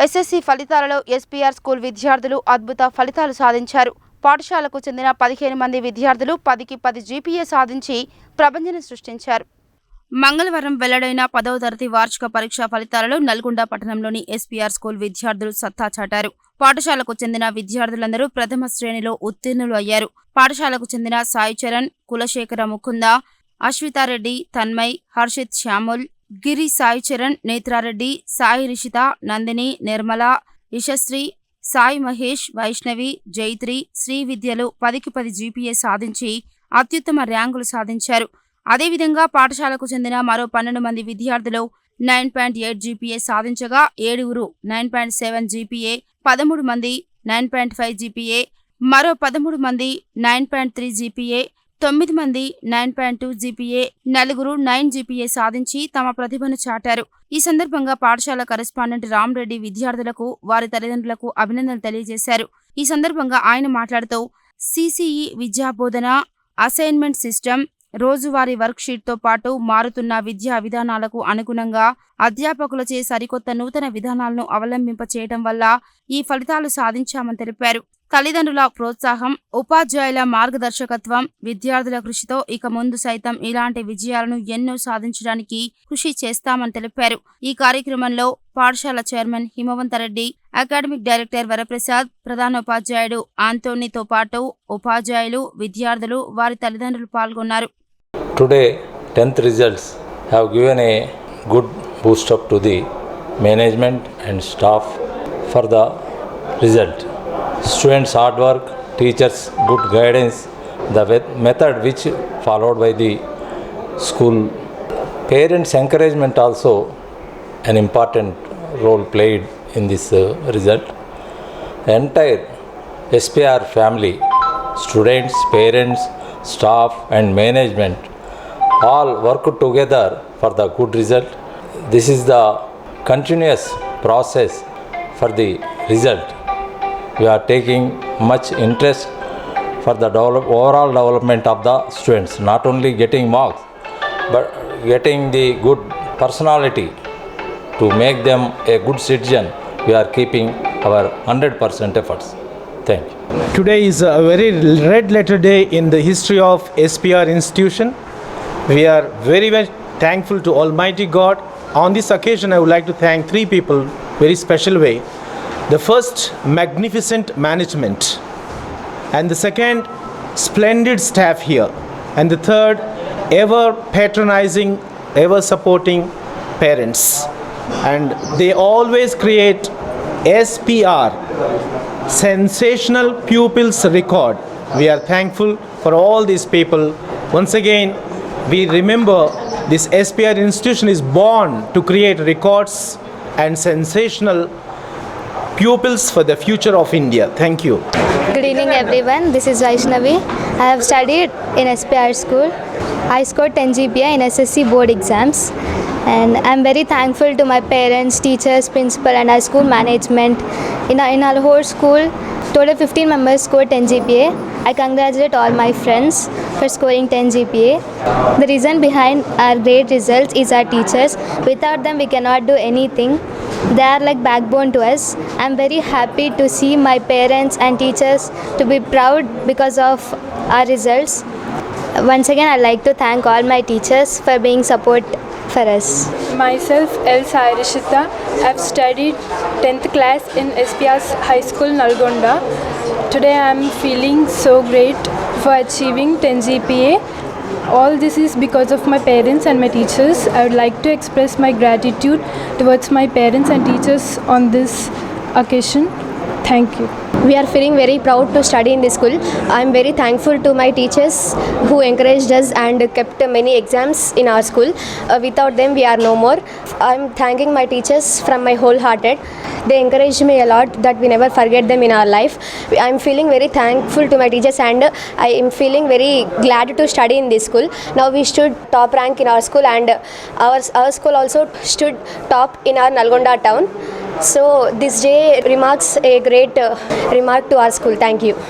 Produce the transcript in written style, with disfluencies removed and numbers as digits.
SSC ఫలితాలలో SPR school విద్యార్థులు అద్భుత ఫలితాలు సాధించారు. పాఠశాలకు చెందిన 15 మంది విద్యార్థులు 10కి 10 జీపీఏ సాధించి ప్రభంజనం సృష్టించారు. మంగళవారం వెల్లడైన 10వ తరగతి వార్షిక పరీక్షా ఫలితాలలో నల్గొండ పట్టణంలోని ఎస్పీఆర్ స్కూల్ విద్యార్థులు సత్తా చాటారు. పాఠశాలకు చెందిన విద్యార్థులందరూ ప్రథమ శ్రేణిలో ఉత్తీర్ణులు అయ్యారు. పాఠశాలకు చెందిన సాయి చరణ్, కులశేఖర ముకుంద, అశ్వితారెడ్డి, తన్మయ్, హర్షిత్ శ్యాముల్, గిరి సాయి చరణ్, నేత్రారెడ్డి, సాయి రిషిత, నందిని, నిర్మల, యశశ్రీ, సాయి మహేష్, వైష్ణవి, జైత్రి, శ్రీ విద్యలు 10కి 10 జీపీఏ సాధించి అత్యుత్తమ ర్యాంకులు సాధించారు. అదేవిధంగా పాఠశాలకు చెందిన మరో 12 మంది విద్యార్థులు 9.8 జీపీఏ సాధించగా 7 9.7 జీపీఏ, 13 మంది 9.5 జీపీఏ, మరో 13 మంది 9.3 జీపీఏ, 9 మంది 9.2 జీపీఏ, 4 9 జీపీఏ సాధించి తమ ప్రతిభను చాటారు. ఈ సందర్భంగా పాఠశాల కరెస్పాండెంట్ రామ్రెడ్డి విద్యార్థులకు, వారి తల్లిదండ్రులకు అభినందనలు తెలియజేశారు. ఈ సందర్భంగా ఆయన మాట్లాడుతూ సిసిఈ విద్యాబోధన, అసైన్మెంట్ సిస్టమ్, రోజువారీ వర్క్షీట్తో పాటు మారుతున్న విద్యా విధానాలకు అనుగుణంగా అధ్యాపకులచే సరికొత్త నూతన విధానాలను అవలంబింప చేయడం వల్ల ఈ ఫలితాలు సాధించామని తెలిపారు. తల్లిదండ్రుల ప్రోత్సాహం, ఉపాధ్యాయుల మార్గదర్శకత్వం, విద్యార్థుల కృషితో ఇక ముందు సైతం ఇలాంటి విజయాలను ఎన్నో సాధించడానికి కృషి చేస్తామని తెలిపారు. ఈ కార్యక్రమంలో పాఠశాల చైర్మన్ హిమవంతరెడ్డి, అకాడమిక్ డైరెక్టర్ వరప్రసాద్, ప్రధానోపాధ్యాయుడు ఆంటోనీతో పాటు ఉపాధ్యాయులు, విద్యార్థులు, వారి తల్లిదండ్రులు పాల్గొన్నారు. Today 10th results have given a good boost up to the management and staff for the result. Students' hard work, teachers' good guidance, the method which followed by the school, parents' encouragement also an important role played in this result. Entire SPR family, students, parents, staff and management all worked together for the good result. This is the continuous process for the result. We are taking much interest for the overall development of the students, not only getting marks but getting the good personality to make them a good citizen. We are keeping our 100% efforts. Thank you. Today is a very red letter day in the history of SPR institution. We are very thankful to Almighty God. On this occasion, I would like to thank 3 people very special way. The first, magnificent management, and the second, splendid staff here, and the third, ever patronizing, ever supporting parents, and they always create SPR, sensational pupils record. We are thankful for all these people. Once again, we remember this SPR institution is born to create records and sensational pupils for the future of India. Thank you. Good evening everyone, this is Vaishnavi. I have studied in SPR school. I scored 10 GPA in SSC board exams, and I am very thankful to my parents, teachers, principal and our school management. In our whole school, total 15 members scored 10 GPA. I congratulate all my friends for scoring 10 GPA. The reason behind our great results is our teachers. Without them, we cannot do anything. They are like backbone to us. I am very happy to see my parents and teachers to be proud because of our results. Once again, I like to thank all my teachers for being support for us. Myself, L. Sai Rishita. I have studied 10th class in SPR High School, Nalgonda. Today I am feeling so great for achieving 10 GPA. All this is because of my parents and my teachers. I would like to express my gratitude towards my parents and teachers on this occasion. Thank you. We are feeling very proud to study in this school. I am very thankful to my teachers who encouraged us and kept many exams in our school. Without them, we are no more. I am thanking my teachers from my whole hearted. They encouraged me a lot that we never forget them in our life. I am feeling very thankful to my teachers, and I am feeling very glad to study in this school. Now we stood top rank in our school, and our school also stood top in our Nalgonda town. So this day remarks a great remark to our school. Thank you.